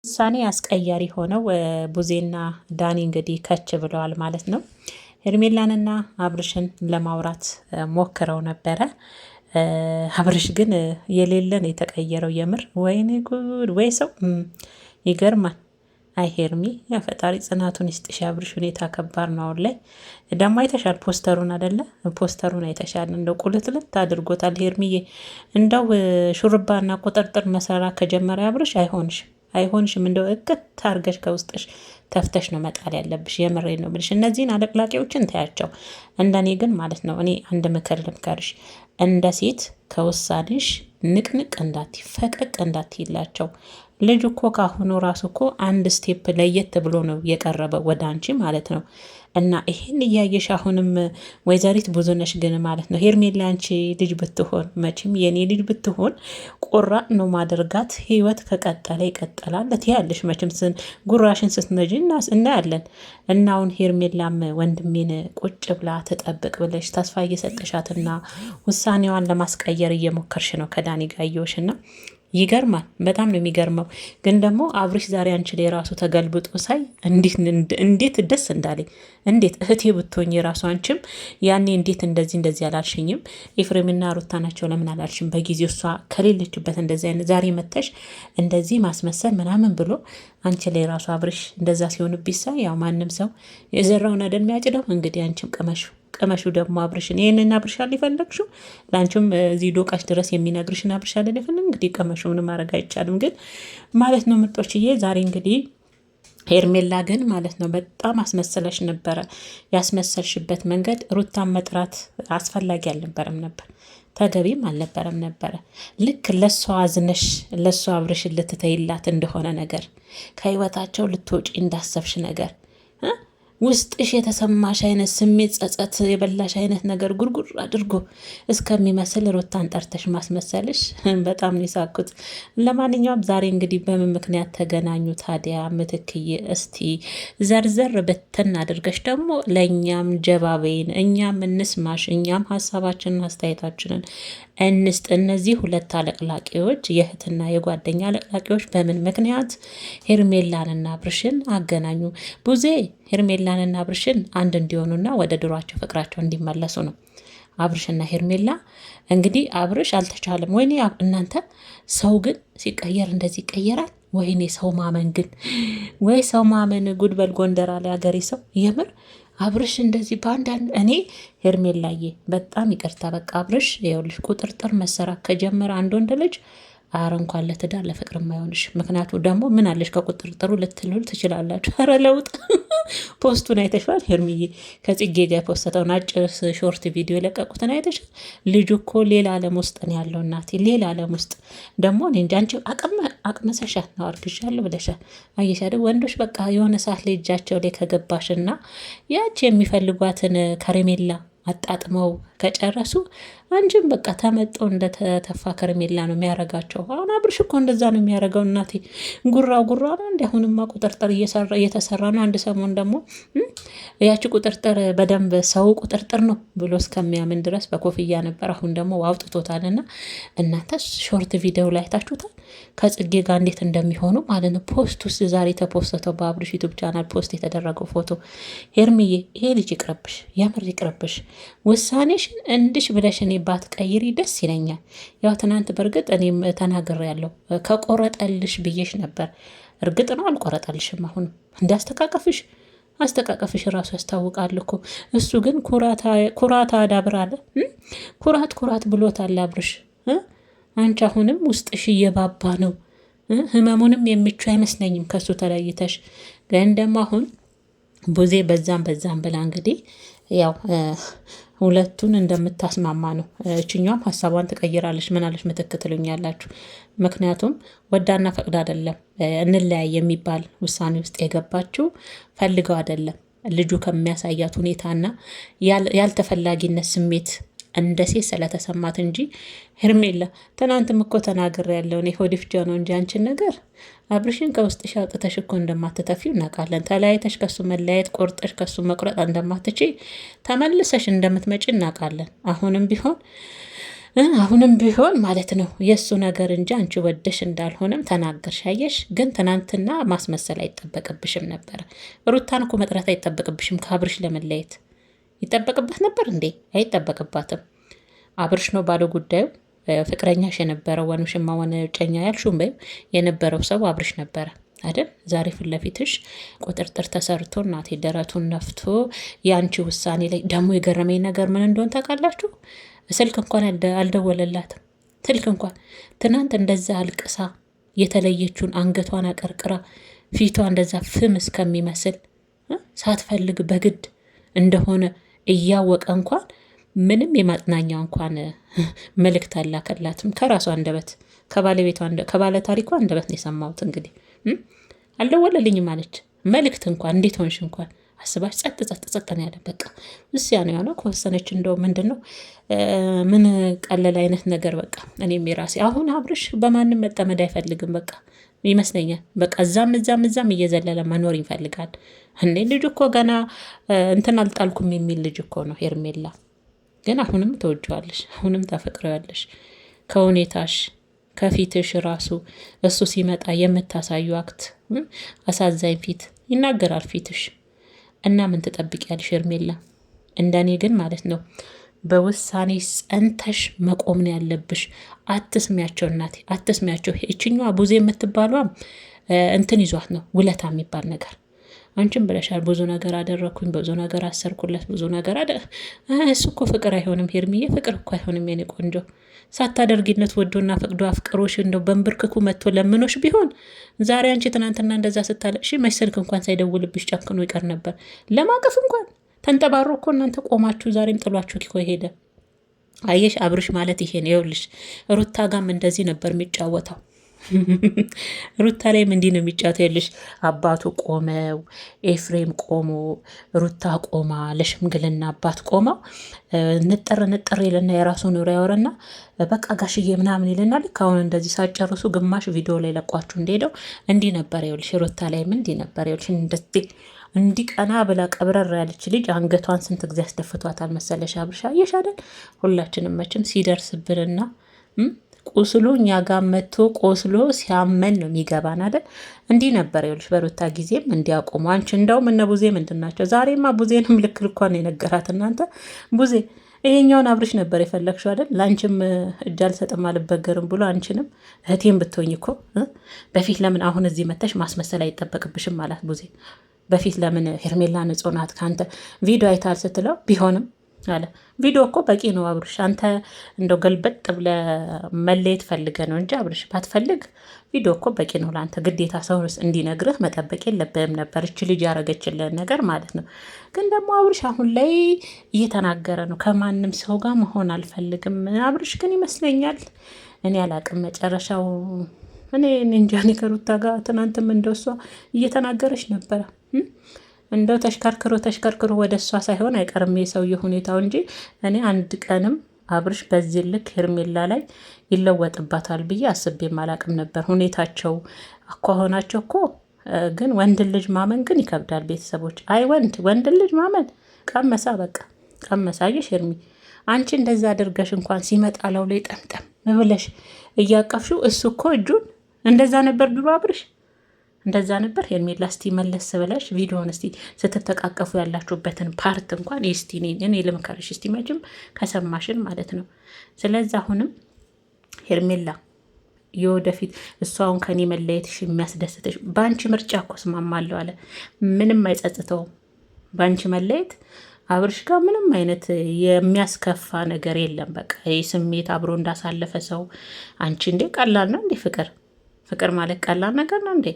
ውሳኔ አስቀያሪ ሆነው ቡዜና ዳኒ እንግዲህ ከች ብለዋል ማለት ነው። ሄርሜላንና አብርሽን ለማውራት ሞክረው ነበረ። አብርሽ ግን የሌለን የተቀየረው የምር ወይኔ ጉድ! ወይ ሰው ይገርማል። አይ ሄርሚ ፈጣሪ ጽናቱን ይስጥሽ። አብርሽ ሁኔታ ከባድ ነው። አሁን ላይ ደግሞ አይተሻል ፖስተሩን አደለ? ፖስተሩን አይተሻል። እንደው ቁልትልት አድርጎታል። ሄርሚዬ እንደው ሹርባና ቁጥርጥር መሰራ ከጀመረ አብርሽ አይሆንሽም። እንደው እቅት አርገሽ ከውስጥሽ ተፍተሽ ነው መጣል ያለብሽ። የምሬ ነው ብልሽ። እነዚህን አለቅላቂዎችን ታያቸው። እንደኔ ግን ማለት ነው እኔ አንድ ምክር ልምከርሽ። እንደ ሴት ከውሳኔሽ ንቅንቅ እንዳት ፈቀቅ እንዳትይላቸው። ልጅ እኮ ካሁኑ ራሱ እኮ አንድ ስቴፕ ለየት ብሎ ነው የቀረበው ወደ አንቺ ማለት ነው። እና ይሄን እያየሽ አሁንም ወይዘሪት ብዙነሽ ግን ማለት ነው ሄርሜላ አንቺ ልጅ ብትሆን መቼም የኔ ልጅ ብትሆን ቆራጥ ነው ማደርጋት። ህይወት ከቀጠለ ይቀጥላል ትያለሽ። መቼም ጉራሽን ስትነጂ እናያለን። እና አሁን ሄርሜላም ወንድሜን ቁጭ ብላ ተጠብቅ ብለሽ ተስፋ እየሰጠሻትና ውሳኔዋን ለማስቀየር እየሞከርሽ ነው ከዳኒ ጋየውሽና ይገርማል። በጣም ነው የሚገርመው። ግን ደግሞ አብርሽ ዛሬ አንቺ ላይ ራሱ ተገልብጦ ሳይ እንዴት ደስ እንዳለኝ። እንዴት እህቴ ብትሆኝ የራሱ አንቺም ያኔ እንዴት እንደዚህ አላልሽኝም? ኤፍሬምና ሩታ ናቸው ለምን አላልሽም በጊዜው? እሷ ከሌለችበት እንደዚህ አይነት ዛሬ መተሽ እንደዚህ ማስመሰል ምናምን ብሎ አንቺ ላይ ራሱ አብርሽ እንደዛ ሲሆንብኝ ሳይ ያው ማንም ሰው የዘራውን አይደል የሚያጭደው። እንግዲህ አንቺም ቅመሹ ደግሞ አብርሽን ይህንን አብርሻል የፈለግሽው ለአንቺም እዚህ ዶቃሽ ድረስ የሚነግርሽን አብርሻል የፈለግ እንግዲህ ቅመሹ ምንም ማድረግ አይቻልም። ግን ማለት ነው ምርጦችዬ ዛሬ እንግዲህ ሄርሜላ ግን ማለት ነው በጣም አስመሰለሽ ነበረ። ያስመሰልሽበት መንገድ ሩታን መጥራት አስፈላጊ አልነበረም ነበር፣ ተገቢም አልነበረም ነበረ። ልክ ለሷ አዝነሽ ለሷ አብርሽን ልትተይላት እንደሆነ ነገር ከህይወታቸው ልትወጪ እንዳሰብሽ ነገር ውስጥሽ የተሰማሽ አይነት ስሜት ጸጸት የበላሽ አይነት ነገር ጉርጉር አድርጎ እስከሚመስል ሩታን ጠርተሽ ማስመሰልሽ በጣም ነው የሳኩት። ለማንኛውም ዛሬ እንግዲህ በምን ምክንያት ተገናኙ ታዲያ? ምትክዬ እስቲ ዘርዘር በተን አድርገሽ ደግሞ ለእኛም ጀባበይን፣ እኛም እንስማሽ፣ እኛም ሀሳባችንን አስተያየታችንን እንስጥ። እነዚህ ሁለት አለቅላቂዎች የእህትና የጓደኛ አለቅላቂዎች በምን ምክንያት ሄርሜላንና አብርሽን አገናኙ? ቡዜ ሄርሜላንና አብርሽን አንድ እንዲሆኑና ወደ ድሯቸው ፍቅራቸው እንዲመለሱ ነው። አብርሽና ሄርሜላ እንግዲህ አብርሽ አልተቻለም። ወይኔ እናንተ ሰው ግን ሲቀየር እንደዚህ ይቀየራል? ወይኔ ሰው ማመን ግን ወይ ሰው ማመን ጉድበል ጎንደር አለ ሀገሬ ሰው የምር አብርሽ እንደዚህ በአንዳንድ እኔ ሄርሜላዬ በጣም ይቅርታ በቃ አብርሽ ይኸውልሽ ቁጥርጥር መሰራት ከጀመረ አንድ ወንድ ልጅ አረ እንኳን ለትዳር ለፍቅር የማይሆንሽ። ምክንያቱ ደግሞ ምን አለሽ ከቁጥርጥሩ ልትሉል ትችላላችሁ። ኧረ ለውጥ ፖስቱን አይተሽዋል? ሄርሚዬ ከጽጌ ጋር የፖስተውን አጭር ሾርት ቪዲዮ የለቀቁትን አይተሻል? ልጁ እኮ ሌላ ዓለም ውስጥ ነው ያለው። እናቴ ሌላ ዓለም ውስጥ ደግሞ እኔ እንጃ አንቺ አቅመሰሻት ነው አርግሻለሁ ብለሻል። አየሽ አይደል ወንዶች በቃ የሆነ ሰዓት ላይ እጃቸው ላይ ከገባሽና ያቺ የሚፈልጓትን ከረሜላ አጣጥመው ከጨረሱ አንቺም በቃ ተመጦ እንደተተፋ ከረሜላ ነው የሚያረጋቸው። አሁን አብርሽ እኮ እንደዛ ነው የሚያረገው። እናቴ ጉራ ነው እንዲ። አሁንማ ቁጥርጥር እየተሰራ ነው። አንድ ሰሞን ደግሞ ያቺ ቁጥርጥር በደንብ ሰው ቁጥርጥር ነው ብሎ እስከሚያምን ድረስ በኮፍያ ነበር። አሁን ደግሞ አውጥቶታልና እናንተ ሾርት ቪዲዮ ላይ ታችሁታል ከጽጌ ጋር እንዴት እንደሚሆኑ ማለት ነው። ፖስት ውስጥ ዛሬ ተፖስተው በአብርሽ ዩቱብ ቻናል ፖስት የተደረገው ፎቶ። ሄርሚዬ ይሄ ልጅ ይቅረብሽ፣ የምር ይቅረብሽ። ውሳኔሽን እንድሽ ብለሽ እኔ ባትቀይሪ ደስ ይለኛል። ያው ትናንት በእርግጥ እኔም ተናግሬያለሁ። ከቆረጠልሽ ብዬሽ ነበር። እርግጥ ነው አልቆረጠልሽም። አሁንም እንዳስተቃቀፍሽ አስተቃቀፍሽ ራሱ ያስታውቃል እኮ። እሱ ግን ኩራት አዳብር አለ። ኩራት ብሎታል አብርሽ። አንቺ አሁንም ውስጥሽ እየባባ ነው። ህመሙንም የሚቹ አይመስለኝም ከሱ ተለይተሽ። ግን ደግሞ አሁን ቡዜ በዛም ብላ እንግዲህ ያው ሁለቱን እንደምታስማማ ነው። እችኛም ሀሳቧን ትቀይራለች። ምናለች ምትክትሉኝ ያላችሁ። ምክንያቱም ወዳና ፈቅዳ አይደለም እንለያይ የሚባል ውሳኔ ውስጥ የገባችው ፈልገው አይደለም። ልጁ ከሚያሳያት ሁኔታና ያልተፈላጊነት ስሜት እንደ ሴት ስለተሰማት እንጂ ሄርሜላ ትናንትም እኮ ተናግሬ ያለው እኔ ሆዲፍጃ ነው እንጂ አንቺን ነገር አብርሽን ከውስጥሽ አውጥተሽ እኮ እንደማትተፊው እናውቃለን። ተለያይተሽ ከሱ መለያየት ቆርጠሽ ከሱ መቁረጥ እንደማትችይ ተመልሰሽ እንደምትመጪ እናውቃለን። አሁንም ቢሆን አሁንም ቢሆን ማለት ነው የእሱ ነገር እንጂ አንቺ ወደሽ እንዳልሆነም ተናገርሽ። አየሽ፣ ግን ትናንትና ማስመሰል አይጠበቅብሽም ነበረ። ሩታን እኮ መጥራት አይጠበቅብሽም። ከአብርሽ ለመለየት ይጠበቅባት ነበር እንዴ? አይጠበቅባትም። አብርሽ ነው ባለ ጉዳዩ። ፍቅረኛሽ የነበረው ወንሽማ ሆነ ጨኛ ያልሹም በይ የነበረው ሰው አብርሽ ነበረ አይደል? ዛሬ ፊት ለፊትሽ ቁጥርጥር ተሰርቶ እናቴ ደረቱን ነፍቶ የአንቺ ውሳኔ ላይ ደግሞ የገረመኝ ነገር ምን እንደሆን ታውቃላችሁ? ስልክ እንኳን አልደወለላትም። ስልክ እንኳን ትናንት እንደዛ አልቅሳ የተለየችውን አንገቷን አቀርቅራ ፊቷ እንደዛ ፍም እስከሚመስል ሳትፈልግ በግድ እንደሆነ እያወቀ እንኳን ምንም የማጽናኛ እንኳን መልእክት አላከላትም። ከራሷ አንደበት ከባለቤቷ ከባለ ታሪኳ አንደበት ነው የሰማሁት። እንግዲህ አልደወለልኝም አለች። መልእክት እንኳን እንዴት ሆንሽ እንኳን አስባሽ ጸጥ ነው ያለ። በቃ እስያ ነው ያለው። ከወሰነች እንደው ምንድን ነው ምን ቀለል አይነት ነገር በቃ እኔም የራሴ አሁን አብርሽ በማንም መጠመድ አይፈልግም በቃ ይመስለኛል። በቃ እዛም እየዘለለ መኖር ይፈልጋል። እንዴ ልጅ እኮ ገና እንትን አልጣልኩም የሚል ልጅ እኮ ነው ሄርሜላ። ግን አሁንም ተወጂዋለሽ፣ አሁንም ታፈቅሪዋለሽ። ከሁኔታሽ ከፊትሽ ራሱ እሱ ሲመጣ የምታሳዩ አክት አሳዛኝ ፊት ይናገራል ፊትሽ። እና ምን ትጠብቂያለሽ ሄርሜላ? እንደኔ ግን ማለት ነው በውሳኔ ጸንተሽ መቆም ነው ያለብሽ። አትስሚያቸው እናቴ፣ አትስሚያቸው። ይችኛዋ ቡዜ የምትባሏም እንትን ይዟት ነው ውለታ የሚባል ነገር። አንቺም ብለሻል፣ ብዙ ነገር አደረግኩኝ፣ ብዙ ነገር አሰርኩለት፣ ብዙ ነገር እሱ እኮ ፍቅር አይሆንም ሄርሚዬ፣ ፍቅር እኮ አይሆንም የኔ ቆንጆ። ሳታደርጊነት ወዶና ፈቅዶ አፍቅሮሽ እንደው በንብርክኩ መጥቶ ለምኖሽ ቢሆን ዛሬ አንቺ ትናንትና እንደዛ ስታለቅሺ መች ስልክ እንኳን ሳይደውልብሽ ጨክኖ ይቀር ነበር። ለማቀፍ እንኳን ተንጠባሮ እኮ እናንተ ቆማችሁ ዛሬም ጥሏችሁ እኮ ሄደ። አየሽ አብርሽ ማለት ይሄ ነው። ይኸውልሽ ሩታ ጋም እንደዚህ ነበር የሚጫወተው። ሩታ ላይም እንዲህ ነው የሚጫወተው። ይኸውልሽ አባቱ ቆመው፣ ኤፍሬም ቆሞ፣ ሩታ ቆማ፣ ለሽምግልና አባት ቆመው ንጥር ይልና የራሱ ኑሮ ያወረና በቃ ጋሽዬ ምናምን ይልና ልክ አሁን እንደዚህ ሳጨርሱ ግማሽ ቪዲዮ ላይ ለቋችሁ እንደሄደው እንዲህ ነበር። ይኸውልሽ ሩታ ላይም እንዲህ ነበር። ይኸውልሽ እንደዚህ እንዲህ ቀና ብላ ቀብረር ያለች ልጅ አንገቷን ስንት ጊዜ ያስደፍቷታል መሰለሽ አብርሻ። አየሽ አይደል? ሁላችንም መቼም ሲደርስብንና ቁስሉ እኛ ጋር መጥቶ ቆስሎ ሲያመን ነው የሚገባን አይደል? እንዲህ ነበር። ይኸውልሽ በሩታ ጊዜም እንዲያቆሙ አንቺ እንደውም እነ ቡዜ ምንድን ናቸው? ዛሬማ ቡዜንም ልክ ልኳን የነገራት እናንተ ቡዜ ይሄኛውን አብርሽ ነበር የፈለግሽው አይደል? ለአንቺም እጅ አልሰጥም አልበገርም ብሎ አንቺንም እህቴም ብትሆኝ እኮ በፊት ለምን አሁን እዚህ መተሽ ማስመሰል አይጠበቅብሽም አላት ቡዜ። በፊት ለምን ሄርሜላ ንጹህ ናት ከአንተ ቪዲዮ አይታል ስትለው ቢሆንም አለ ቪዲዮ እኮ በቂ ነው አብርሽ። አንተ እንደው ገልበጥ ብለ መለየት ፈልገ ነው እንጂ አብርሽ ባትፈልግ ቪዲዮ እኮ በቂ ነው ለአንተ። ግዴታ ሰው እንዲነግርህ መጠበቅ የለብህም ነበር። እች ልጅ ያረገችልን ነገር ማለት ነው። ግን ደግሞ አብርሽ አሁን ላይ እየተናገረ ነው ከማንም ሰው ጋር መሆን አልፈልግም። አብርሽ ግን ይመስለኛል እኔ አላቅም መጨረሻው እኔ እንጃ። ከሩታ ጋር ትናንትም እንደሷ እየተናገረች ነበረ። እንደው ተሽከርክሮ ወደ እሷ ሳይሆን አይቀርም የሰውየ ሁኔታው እንጂ እኔ አንድ ቀንም አብርሽ በዚህ ልክ ሄርሜላ ላይ ይለወጥባታል ብዬ አስቤም አላቅም ነበር። ሁኔታቸው አኳሆናቸው እኮ ግን ወንድ ልጅ ማመን ግን ይከብዳል። ቤተሰቦች አይ ወንድ ልጅ ማመን ቀመሳ፣ በቃ ቀመሳ። አየሽ ሄርሚ አንቺ እንደዛ አድርገሽ እንኳን ሲመጣ ለው ላይ ጠምጠም ብለሽ እያቀፍሽው እሱ እኮ እጁን እንደዛ ነበር ድሮ አብርሽ እንደዛ ነበር። ሄርሜላ እስቲ መለስ ብለሽ ቪዲዮን እስቲ ስትተቃቀፉ ያላችሁበትን ፓርት እንኳን እስቲ እኔ ልምከርሽ እስቲ መቼም ከሰማሽን ማለት ነው። ስለዚህ አሁንም ሄርሜላ የወደፊት እሷውን ከኔ መለየትሽ የሚያስደስትሽ በአንቺ ምርጫ እኮ እስማማለሁ አለ። ምንም አይጸጽተውም በአንቺ መለየት። አብርሽ ጋር ምንም አይነት የሚያስከፋ ነገር የለም። በቃ ይህ ስሜት አብሮ እንዳሳለፈ ሰው አንቺ እንዴ ቀላል ነው እንዴ? ፍቅር ማለት ቀላል ነገር ነው እንዴ?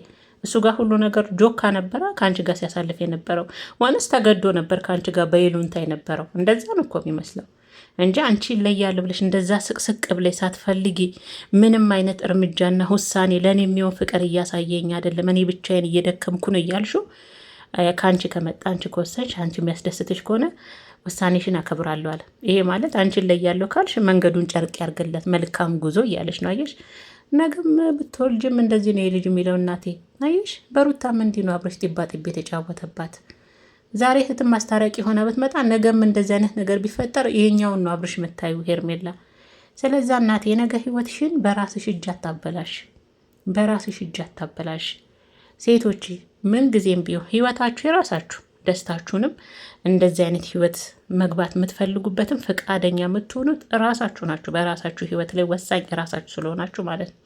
እሱ ጋር ሁሉ ነገር ጆካ ነበረ ከአንቺ ጋር ሲያሳልፍ የነበረው ዋንስ ተገዶ ነበር ከአንቺ ጋር በይሉንታ የነበረው። እንደዛ ነው እኮ የሚመስለው እንጂ አንቺ ይለያል ብለሽ እንደዛ ስቅስቅ ብለሽ ሳትፈልጊ ምንም አይነት እርምጃና ውሳኔ ለእኔ የሚሆን ፍቅር እያሳየኝ አይደለም፣ እኔ ብቻዬን እየደከምኩ ነው እያልሽው ከአንቺ ከመጣ አንቺ ከወሰንሽ አንቺ የሚያስደስትሽ ከሆነ ውሳኔሽን አከብራለሁ አለ። ይሄ ማለት አንቺን ለያለሁ ካልሽ መንገዱን ጨርቅ ያርግለት መልካም ጉዞ እያለሽ ነው። አየሽ ነገም ብትወልጅም እንደዚህ ነው የልጅ የሚለው እናቴ። አየሽ በሩታም እንዲህ ነው አብረሽ ጢባ ጢቤ የተጫወተባት። ዛሬ እህትም ማስታረቂ ሆነ ብትመጣ ነገም እንደዚህ አይነት ነገር ቢፈጠር ይሄኛውን ነው አብረሽ የምታዩ ሄርሜላ። ስለዛ እናቴ የነገ ህይወትሽን በራስሽ እጅ አታበላሽ፣ በራስሽ እጅ አታበላሽ። ሴቶች ምን ጊዜም ቢሆን ህይወታችሁ የራሳችሁ፣ ደስታችሁንም እንደዚህ አይነት ህይወት መግባት የምትፈልጉበትም ፈቃደኛ የምትሆኑት ራሳችሁ ናችሁ። በራሳችሁ ህይወት ላይ ወሳኝ ራሳችሁ ስለሆናችሁ ማለት ነው።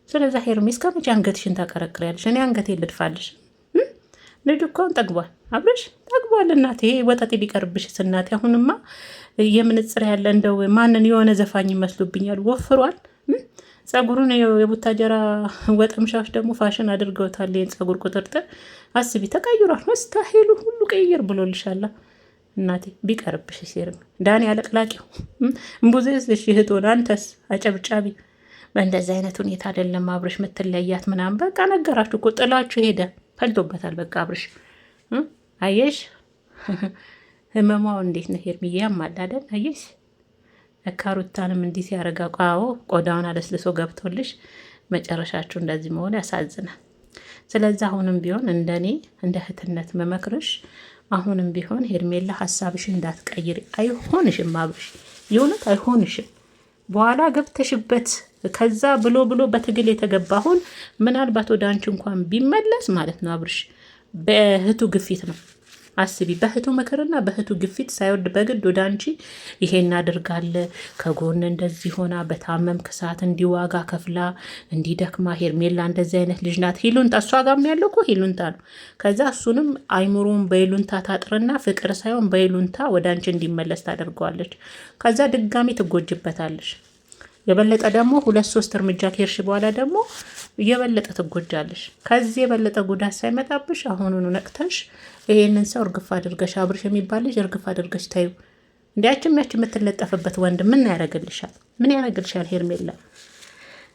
ስለዛ ሄርሜ እስከ መቼ አንገትሽን ታቀረቅሪያለሽ? እኔ አንገቴን ልድፋልሽ? ልጅ እኮን ጠግቧል፣ አብረሽ ጠግቧል። እናቴ ወጠጤ ቢቀርብሽስ እናቴ። አሁንማ የምንጽር ያለ እንደው ማንን የሆነ ዘፋኝ ይመስሉብኛል። ወፍሯል። ጸጉሩን የቡታጀራ ወጠምሻዎች ደግሞ ፋሽን አድርገውታል። ይህን ጸጉር ቁጥርጥር አስቢ፣ ተቀይሯል። መስታሄሉ ሁሉ ቀይር ብሎልሻላ እናቴ። ቢቀርብሽ ሴርም ዳኒ አለቅላቂው እምቡዜሽ እህቶን፣ አንተስ አጨብጫቢ። በእንደዚህ አይነት ሁኔታ አይደለም አብርሽ ምትለያት ምናምን። በቃ ነገራችሁ እኮ ጥላችሁ ሄደ፣ ፈልቶበታል። በቃ አብርሽ አየሽ ህመማው እንዴት ነው ሄርሚዬ? ያማላደን አየሽ። ለካሩታንም እንዲህ ሲያረጋ ቋዎ ቆዳውን አለስልሶ ገብቶልሽ መጨረሻችሁ እንደዚህ መሆን ያሳዝናል። ስለዚህ አሁንም ቢሆን እንደኔ እንደ እህትነት መመክርሽ አሁንም ቢሆን ሄርሜላ ሀሳብሽ እንዳትቀይር። አይሆንሽም አብርሽ፣ የእውነት አይሆንሽም። በኋላ ገብተሽበት ከዛ ብሎ በትግል የተገባ አሁን ምናልባት ወደ አንቺ እንኳን ቢመለስ ማለት ነው አብርሽ በእህቱ ግፊት ነው። አስቢ፣ በእህቱ ምክርና በእህቱ ግፊት ሳይወድ በግድ ወደ አንቺ ይሄን አድርጋለ ከጎን እንደዚህ ሆና በታመምክ ሰዓት እንዲዋጋ ከፍላ እንዲደክማ ሄርሜላ እንደዚህ አይነት ልጅ ናት። ሂሉንታ እሷ ጋም ያለው እኮ ሂሉንታ ነው። ከዛ እሱንም አይምሮን በይሉንታ ታጥርና ፍቅር ሳይሆን በይሉንታ ወደ አንቺ እንዲመለስ ታደርገዋለች። ከዛ ድጋሚ ትጎጅበታለች። የበለጠ ደግሞ 2-3 እርምጃ ከሄድሽ በኋላ ደግሞ የበለጠ ትጎጃለሽ። ከዚህ የበለጠ ጉዳት ሳይመጣብሽ አሁኑኑ ነቅተሽ ይሄንን ሰው እርግፍ አድርገሽ አብርሽ የሚባል ልጅ እርግፍ አድርገሽ ታዩ። እንዲያችም ያች የምትለጠፍበት ወንድ ምን ያደርግልሻል? ምን ያደርግልሻል ሄርሜላ?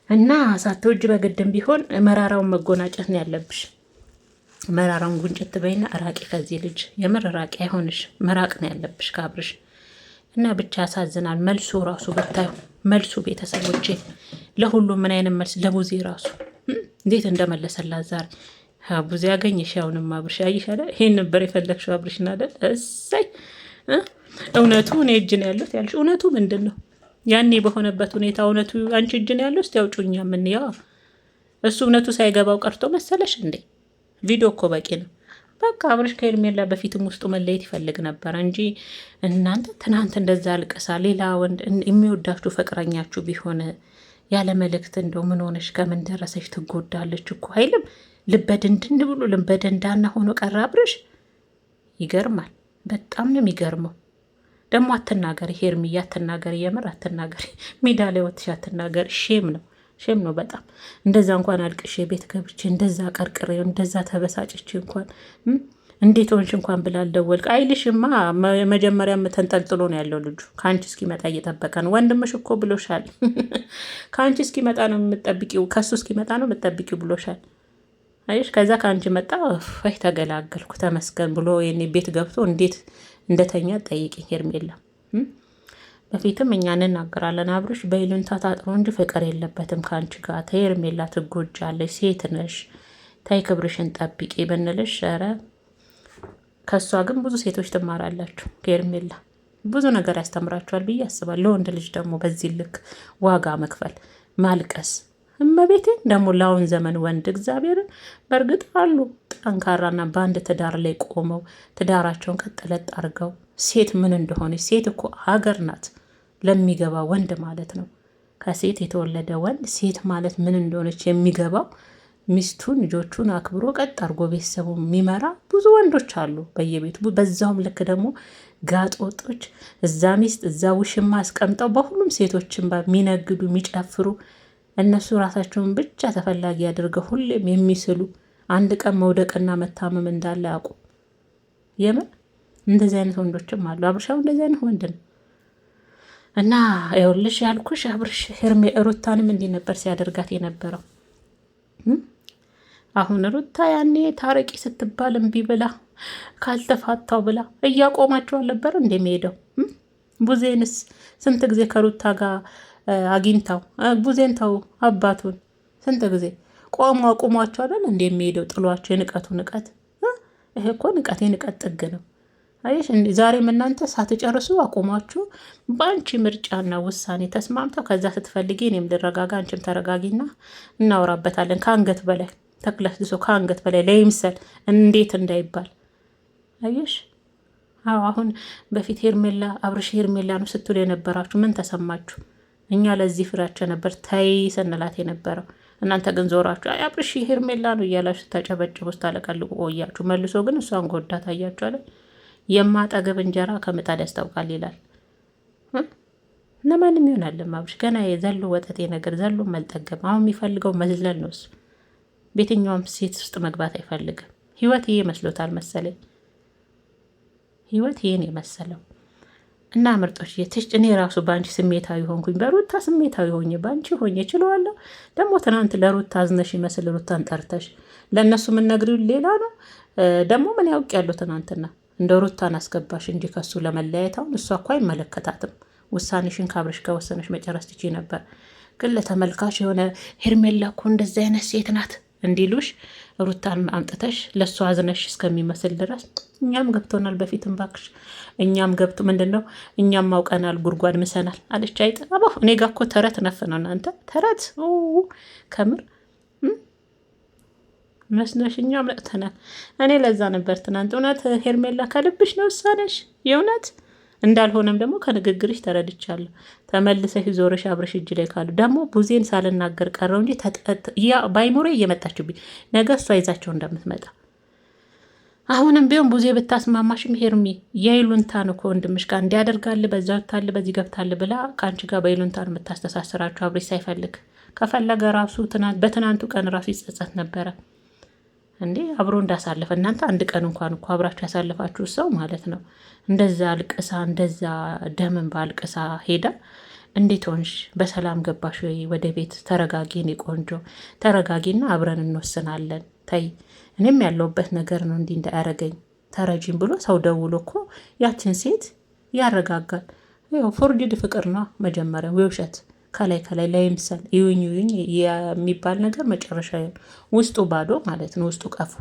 እና ሳትወጂ በግድም ቢሆን መራራውን መጎናጨት ነው ያለብሽ። መራራውን ጉንጭት በይና ራቂ ከዚህ ልጅ። የምር ራቂ፣ አይሆንሽ። መራቅ ነው ያለብሽ ከአብርሽ። እና ብቻ ያሳዝናል። መልሱ ራሱ ብታዩ መልሱ ቤተሰቦቼ ለሁሉም ምን አይነት መልስ ለቡዜ ራሱ እንዴት እንደመለሰላት ዛሬ ቡዜ ያገኘሽ። አሁንም አብርሽ አይሻለ ይሄን ነበር የፈለግሽው አብርሽ ናደል። እሰይ እውነቱ እኔ እጅ ነው ያለው ያልሽ እውነቱ ምንድን ነው? ያኔ በሆነበት ሁኔታ እውነቱ አንቺ እጅ ነው ያለው። እስቲ አውጩኛ። ምን ያው እሱ እውነቱ ሳይገባው ቀርቶ መሰለሽ እንዴ? ቪዲዮ እኮ በቂ ነው። በቃ አብርሽ ከሄርሜላ በፊትም ውስጡ መለየት ይፈልግ ነበር እንጂ እናንተ ትናንት እንደዛ አልቀሳ ሌላ ወንድ የሚወዳችሁ ፍቅረኛችሁ ቢሆን ያለ መልእክት እንደው ምን ሆነሽ ከምን ደረሰሽ ትጎዳለች እኮ አይልም። ልበድንድን ብሎ ልበደንዳና ሆኖ ቀረ አብርሽ። ይገርማል። በጣም ነው የሚገርመው። ደግሞ አትናገሪ ሄርሚዬ፣ አትናገሪ፣ የምር አትናገሪ። ሜዳ ላይ ወጥሽ አትናገሪ። ሼም ነው በጣም። እንደዛ እንኳን አልቅሼ ቤት ገብቼ እንደዛ ቀርቅሬ እንደዛ ተበሳጭቼ እንኳን እንዴት ሆንሽ እንኳን ብላ አልደወልክ አይልሽማ። መጀመሪያም ተንጠልጥሎ ነው ያለው ልጁ። ከአንቺ እስኪመጣ እየጠበቀ ነው። ወንድምሽ እኮ ብሎሻል። ከአንቺ እስኪመጣ ነው የምጠብቂው፣ ከሱ እስኪመጣ ነው የምጠብቂው ብሎሻል። አይሽ ከዛ ከአንቺ መጣ። ወይ ተገላገልኩ ተመስገን ብሎ የኔ ቤት ገብቶ እንዴት እንደተኛ ጠይቂ ሄርሜላ። በፊትም እኛ እንናገራለን አብርሽ በይሉንታ ታጥሮ እንጂ ፍቅር የለበትም ከአንቺ ጋር። ተይ ሄርሜላ ትጎጃለሽ፣ ሴት ነሽ፣ ታይ ክብርሽን ጠብቂ ብንልሽ ኧረ ከእሷ ግን ብዙ ሴቶች ትማራላችሁ። ከሄርሜላ ብዙ ነገር ያስተምራችኋል ብዬ አስባለሁ። ለወንድ ልጅ ደግሞ በዚህ ልክ ዋጋ መክፈል ማልቀስ እመቤቴ ደግሞ ለአሁን ዘመን ወንድ እግዚአብሔርን በእርግጥ አሉ ጠንካራና በአንድ ትዳር ላይ ቆመው ትዳራቸውን ቀጥለጥ አድርገው። ሴት ምን እንደሆነች ሴት እኮ ሀገር ናት ለሚገባ ወንድ ማለት ነው። ከሴት የተወለደ ወንድ ሴት ማለት ምን እንደሆነች የሚገባው ሚስቱን ልጆቹን አክብሮ ቀጥ አድርጎ ቤተሰቡ የሚመራ ብዙ ወንዶች አሉ በየቤቱ። በዛውም ልክ ደግሞ ጋጥ ወጦች እዛ ሚስት እዛ ውሽማ አስቀምጠው በሁሉም ሴቶችን የሚነግዱ የሚጨፍሩ እነሱ ራሳቸውን ብቻ ተፈላጊ አድርገው ሁሌም የሚስሉ አንድ ቀን መውደቅና መታመም እንዳለ ያውቁ። የምን እንደዚህ አይነት ወንዶችም አሉ። አብርሻው እንደዚህ አይነት ወንድ ነው። እና ይኸውልሽ ያልኩሽ አብርሽ ሩታንም እንዲህ ነበር ሲያደርጋት የነበረው። አሁን ሩታ ያኔ ታረቂ ስትባል እምቢ ብላ ካልተፋታው ብላ እያቆማቸው አልነበር እንደሚሄደው። ቡዜንስ ስንት ጊዜ ከሩታ ጋር አግኝታው ቡዜንታው አባቱን ስንት ጊዜ አቁሟቸው አይደል እንደሚሄደው ጥሏቸው። የንቀቱ ንቀት ይሄ እኮ ንቀት የንቀት ጥግ ነው። አየሽ ዛሬም እናንተ ሳትጨርሱ አቁማችሁ በአንቺ ምርጫና ውሳኔ ተስማምተው ከዛ ስትፈልጊ እኔም ልረጋጋ አንቺም ተረጋጊና እናወራበታለን። ከአንገት በላይ ተክለስልሶ ከአንገት በላይ ለይምሰል እንዴት እንዳይባል አየሽ። አዎ አሁን በፊት ሄርሜላ አብርሽ ሄርሜላ ነው ስትሉ የነበራችሁ ምን ተሰማችሁ? እኛ ለዚህ ፍራቻ ነበር ተይ ስንላት የነበረው። እናንተ ግን ዞራችሁ አይ አብርሽ ሄርሜላ ነው እያላችሁ ስታጨበጭቡ ስታለቀልቁ ቆያችሁ። መልሶ ግን እሷን ጎዳት። አያችኋለን። የማጠገብ እንጀራ ከምጣድ ያስታውቃል ይላል። ለማንም ይሆናል አብርሽ ገና የዘሎ ወጠጤ ነገር ዘሎ መልጠገም። አሁን የሚፈልገው መዝለል ነው እሱ። በየትኛውም ሴት ውስጥ መግባት አይፈልግም። ህይወት ይሄ መስሎታል መሰለኝ። ህይወት ይሄን የመሰለው እና ምርጦች እኔ ራሱ በአንቺ ስሜታዊ ሆንኩኝ። በሩታ ስሜታዊ ሆኜ በአንቺ ሆኜ ችለዋለሁ። ደግሞ ትናንት ለሩታ አዝነሽ ይመስል ሩታን ጠርተሽ ለእነሱ የምነግሪው ሌላ ነው። ደግሞ ምን ያውቅ ያለው ትናንትና እንደ ሩታን አስገባሽ እንጂ ከሱ ለመለያየት አሁን እሷ እኮ አይመለከታትም። ውሳኔሽን ከአብርሽ ጋር ወሰነሽ መጨረስ ትቼ ነበር። ግን ለተመልካች የሆነ ሄርሜላ እኮ እንደዚህ አይነት ሴት ናት እንዲሉሽ ሩታን አምጥተሽ ለእሱ አዝነሽ እስከሚመስል ድረስ እኛም ገብቶናል። በፊትም ባክሽ እኛም ገብቶ ምንድን ነው እኛም አውቀናል፣ ጉድጓድ ምሰናል አለች አይጥ። እኔ ጋ እኮ ተረት ነፍ ነው እናንተ ተረት ከምር መስነሽ እኛም መጥተናል። እኔ ለዛ ነበር ትናንት እውነት ሄርሜላ ከልብሽ ነው ውሳኔሽ የእውነት እንዳልሆነም ደግሞ ከንግግርሽ ተረድቻለሁ። ተመልሰሽ ዞረሽ አብረሽ እጅ ላይ ካሉ ደግሞ ቡዜን ሳልናገር ቀረው እንጂ ባይሞሬ እየመጣችብኝ ነገ እሷ ይዛቸው እንደምትመጣ አሁንም ቢሆን ቡዜ ብታስማማሽም ሄርሚ የይሉንታን እኮ ወንድምሽ ጋር እንዲያደርጋል በዛ ወታል በዚህ ገብታል ብላ ከአንቺ ጋር በይሉንታን የምታስተሳስራችሁ አብሬሽ ሳይፈልግ ከፈለገ ራሱ በትናንቱ ቀን ራሱ ይጸጸት ነበረ እንዴ አብሮ እንዳሳለፈ። እናንተ አንድ ቀን እንኳን እኮ አብራችሁ ያሳለፋችሁ ሰው ማለት ነው እንደዛ አልቅሳ እንደዛ ደምን ባልቅሳ ሄዳ እንዴት ሆንሽ? በሰላም ገባሽ ወይ ወደ ቤት? ተረጋጊ፣ እኔ ቆንጆ ተረጋጊና አብረን እንወስናለን። ተይ እኔም ያለውበት ነገር ነው እንዲህ እንዳያረገኝ ተረጂም ብሎ ሰው ደውሎ እኮ ያችን ሴት ያረጋጋል። ያው ፎርጅድ ፍቅር ነው መጀመሪያ ውሸት ከላይ ላይ ምሳል ይሁኝ የሚባል ነገር መጨረሻ ውስጡ ባዶ ማለት ነው። ውስጡ ቀፉ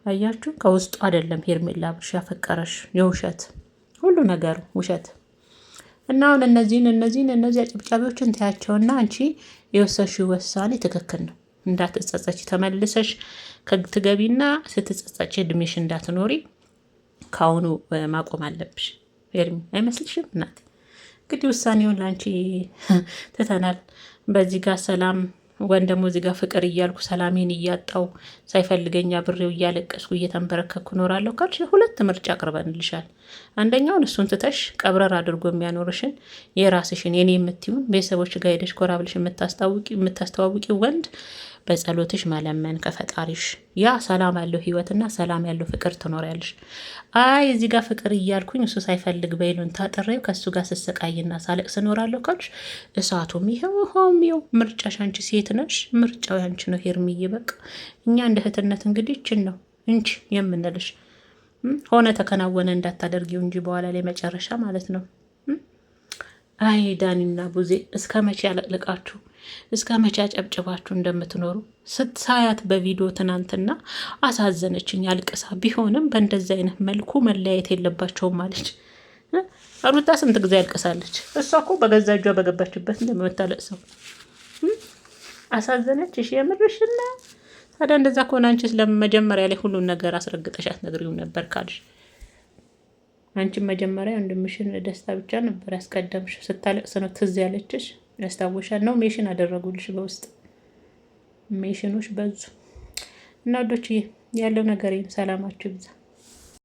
አያችሁ። ከውስጡ አይደለም ሄርሜላ አብርሽ ያፈቀረሽ የውሸት ሁሉ ነገር ውሸት። እና አሁን እነዚህ አጭብጫቢዎችን ታያቸውና አንቺ የወሰንሽው ውሳኔ ትክክል ነው። እንዳትጸጸች ተመልሰሽ ከትገቢና ስትጸጸች እድሜሽ እንዳትኖሪ ከአሁኑ ማቆም አለብሽ። ሄርሚ አይመስልሽም እናት? እንግዲህ ውሳኔውን ለአንቺ ትተናል። በዚህ ጋር ሰላም ወይም ደግሞ እዚህ ጋር ፍቅር እያልኩ ሰላሜን እያጣው ሳይፈልገኛ ብሬው እያለቀስኩ እየተንበረከኩ እኖራለሁ ካልሽ ሁለት ምርጫ አቅርበንልሻል። አንደኛውን እሱን ትተሽ ቀብረር አድርጎ የሚያኖርሽን የራስሽን የኔ የምትይውን ቤተሰቦች ጋር ሄደሽ ኮራ ብለሽ የምታስተዋውቂ ወንድ በጸሎትሽ መለመን ከፈጣሪሽ ያ ሰላም ያለው ህይወትና ሰላም ያለው ፍቅር ትኖሪያለሽ። አይ እዚህ ጋር ፍቅር እያልኩኝ እሱ ሳይፈልግ በይሉን ታጥሬው ከእሱ ጋር ስሰቃይና ሳለቅስ እኖራለሁ ካልሽ እሳቱም ይኸው ምርጫሽ። አንቺ ሴት ነሽ፣ ምርጫው ያንቺ ነው ሄርሚዬ። በቃ እኛ እንደ እህትነት እንግዲህ ይችን ነው እንጂ የምንልሽ ሆነ ተከናወነ እንዳታደርጊው እንጂ በኋላ ላይ መጨረሻ ማለት ነው። አይ ዳኒና ቡዜ እስከ መቼ ያለቅልቃችሁ? እስከ መቼ አጨብጭባችሁ እንደምትኖሩ ስትሳያት በቪዲዮ ትናንትና አሳዘነችኝ አልቅሳ። ቢሆንም በእንደዚህ አይነት መልኩ መለያየት የለባቸውም ማለች። ሩታ ስንት ጊዜ ያልቅሳለች። እሷ እኮ በገዛ እጇ በገባችበት እንደምታለቅሰው አሳዘነች። እሺ የምርሽና ታዲያ እንደዛ ከሆነ አንቺ ስለመጀመሪያ ላይ ሁሉን ነገር አስረግጠሽ አትነግሪውም ነበር ካልሽ? አንቺን መጀመሪያ ወንድምሽን ደስታ ብቻ ነበር ያስቀደምሽ። ስታለቅስ ነው ትዝ ያለችሽ። ያስታውሻል ነው ሜሽን አደረጉልሽ በውስጥ ሜሽኖች በዙ። እና ወዶች ያለው ነገር ሰላማችሁ ይብዛ።